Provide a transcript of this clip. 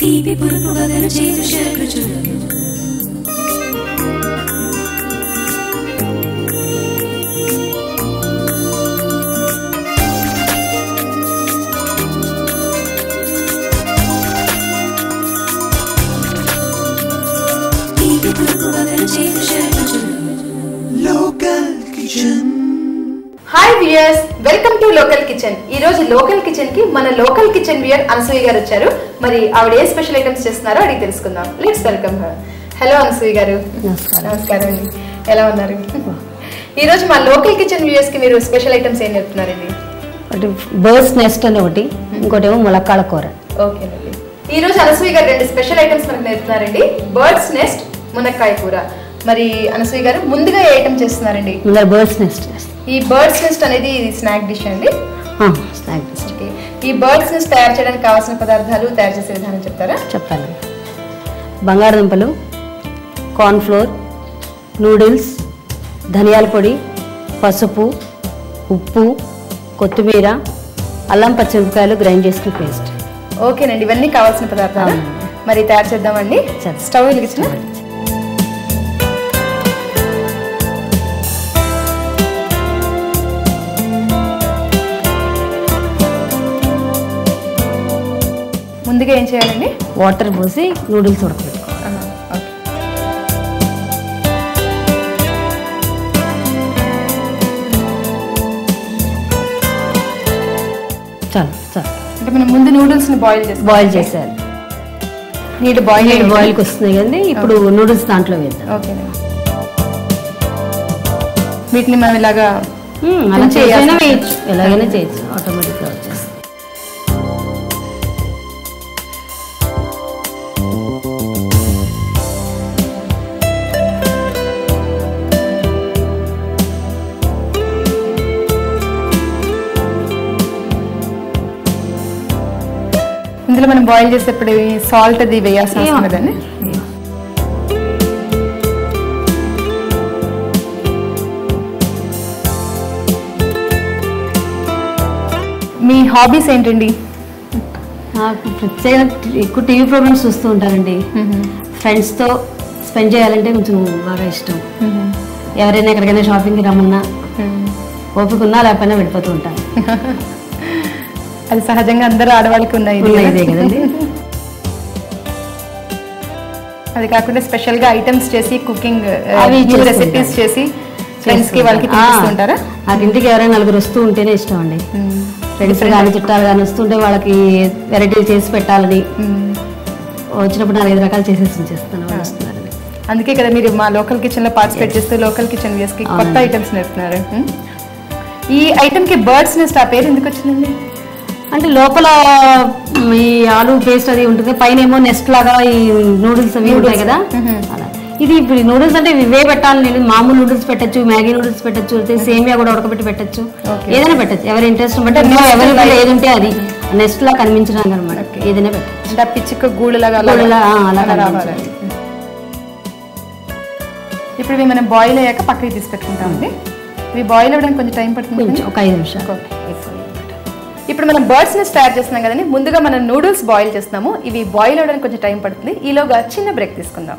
తీపి పులుపు వగరు చేదు శర్కృచులు తీపి పులుపు వగరు చేదు శర్కృచులు local kitchen. Hi viewers, welcome to local kitchen. ఈ రోజు లోకల్ కిచెన్ కి మన లోకల్ కిచెన్ వ్యూయర్ అనసూయ గారు వచ్చారు. మరి ఆవిడ ఏ స్పెషల్ ఐటమ్స్ చేస్తున్నారో అడిగి తెలుసుకుందాం. Let's welcome her. Hello Anasuya గారు. నమస్కారం అండి, ఎలా ఉన్నారు? ఈ రోజు మా లోకల్ కిచెన్ వ్యూయర్స్ కి మీరు స్పెషల్ ఐటమ్స్ ఏం చెప్తున్నారండి? ఒకటి బర్డ్స్ నెస్ట్ అని ఒకటి, ఇంకోటేమో ములక్కాడ కూర. ఓకేనండి, ఈ రోజు అనసూయ గారు రెండు స్పెషల్ ఐటమ్స్ మనకు నేర్పుతున్నారండి. బర్డ్స్ నెస్ట్, మునక్కాయ కూర. మరి అనసూయ గారు ముందుగా ఏ ఐటమ్ చేస్తున్నారండి? Birds nest. ఈ బర్డ్స్ నెస్ట్ అనేది స్నాక్ డిష్ అండి. Snack dish. ఈ బర్డ్స్ నెస్ట్ తయారు చేయడానికి కావాల్సిన పదార్థాలు, తయారు చేసే విధానం చెప్తారా? చెప్తాను. బంగాళదుంపలు, కార్న్ ఫ్లోర్, నూడిల్స్, ధనియాల పొడి, పసుపు, ఉప్పు, కొత్తిమీర, అల్లం పచ్చిమిరపకాయలు గ్రైండ్ చేసుకుని పేస్ట్. ఓకేనండి, ఇవన్నీ కావాల్సిన పదార్థాలు. మరి తయారు చేద్దామండి. స్టవ్ వెలిగించిన ముందుగా ఏం చేయాలండి? వాటర్ పోసి నూడిల్స్ ఉడకబెట్టుకోవాలి. చాలు చాలు. అంటే మనం ముందు నూడిల్స్ ని బాయిల్ చేసేయాలి. నీళ్ళు బాయిల్కి వస్తున్నాయి కదండి, ఇప్పుడు నూడిల్స్ దాంట్లో వేద్దాం. ఓకేనండి, వీటిని మనం ఇలాగా అలా చేయైనా వేయచ్చు, ఎలాగైనా చేయొచ్చు, ఆటోమేటిక్గా వచ్చేస్తుంది. ఇందులో మనం బాయిల్ చేసేప్పుడు సాల్ట్ అది వేయాల్సిన అవసరం లేదండి. మీ హాబీస్ ఏంటండి? నాకు ప్రత్యేక ఎక్కువ టీవీ ప్రోగ్రామ్స్ చూస్తూ ఉంటానండి. ఫ్రెండ్స్తో స్పెండ్ చేయాలంటే కొంచెం బాగా ఇష్టం. ఎవరైనా ఎక్కడికైనా షాపింగ్కి రమ్మన్నా ఓపిక ఉన్నా లేకపోయినా వెళ్ళిపోతూ ఉంటాను. అది సహజంగా అందరూ ఆడవాళ్ళకి ఉన్నాయి ఇదే కదండి. అది కాకుండా స్పెషల్ గా ఐటమ్స్ చేసి కుకింగ్ రెసిపీస్ చేసి ఫ్రెండ్స్ కి వాళ్ళకి చూపిస్తుంటారా? నాకు ఇంటికి ఎవరైనా నలుగురు వస్తూ ఉంటేనే ఇష్టం అండి. ఫ్రెండ్స్ కానీ చుట్టాలు కానీ వస్తుంటే వాళ్ళకి వెరైటీలు చేసి పెట్టాలని వచ్చినప్పుడు 4-5 రకాలు చేసేసి ఉంచేస్తాను. వాళ్ళు వస్తున్నారని. అందుకే కదా మీరు మా లోకల్ కిచెన్ లో పార్టిసిపేట్ చేస్తూ లోకల్ కిచెన్ వ్యూయర్స్ కి కొత్త ఐటమ్స్ నేర్పుతున్నారు. ఈ ఐటమ్ కి బర్డ్స్ నెస్ట్ ఆ పేరు ఎందుకు వచ్చిందండి? అంటే లోపల ఈ ఆలు పేస్ట్ అది ఉంటుంది, పైన ఏమో నెస్ట్ లాగా ఈ నూడిల్స్ అవి ఉంటాయి కదా. అలా ఇది ఇప్పుడు నూడిల్స్ అంటే ఇవే పెట్టాలి. నేను మామూలు నూడిల్స్ పెట్టచ్చు, మ్యాగీ నూడిల్స్ పెట్టచ్చు, సేమియా కూడా ఉడకబెట్టి పెట్టచ్చు, ఏదైనా పెట్టచ్చు. ఎవరి ఇంట్రెస్ట్ బట్టి ఎవరి ఏది ఉంటే అది నెస్ట్ లా కనిపించడానికి అనమాట. ఏదైనా పెట్టచ్చు. అంటే పిచ్చిక గూడులాగా అలా రావాలి. ఇప్పుడు ఇవి మనం బాయిల్ అయ్యాక పక్కకి తీసి పెట్టుకుంటామండి. ఇవి బాయిల్ అవ్వడానికి కొంచెం టైం పడుతుంది, ఒక 5 నిమిషాలు. ఇప్పుడు మనం బర్డ్స్ నెస్ట్ తయారు చేస్తున్నాం కదండి. ముందుగా మనం నూడిల్స్ బాయిల్ చేస్తున్నాము. ఇవి బాయిల్ అవ్వడానికి కొంచెం టైం పడుతుంది. ఈలోగా చిన్న బ్రేక్ తీసుకుందాం.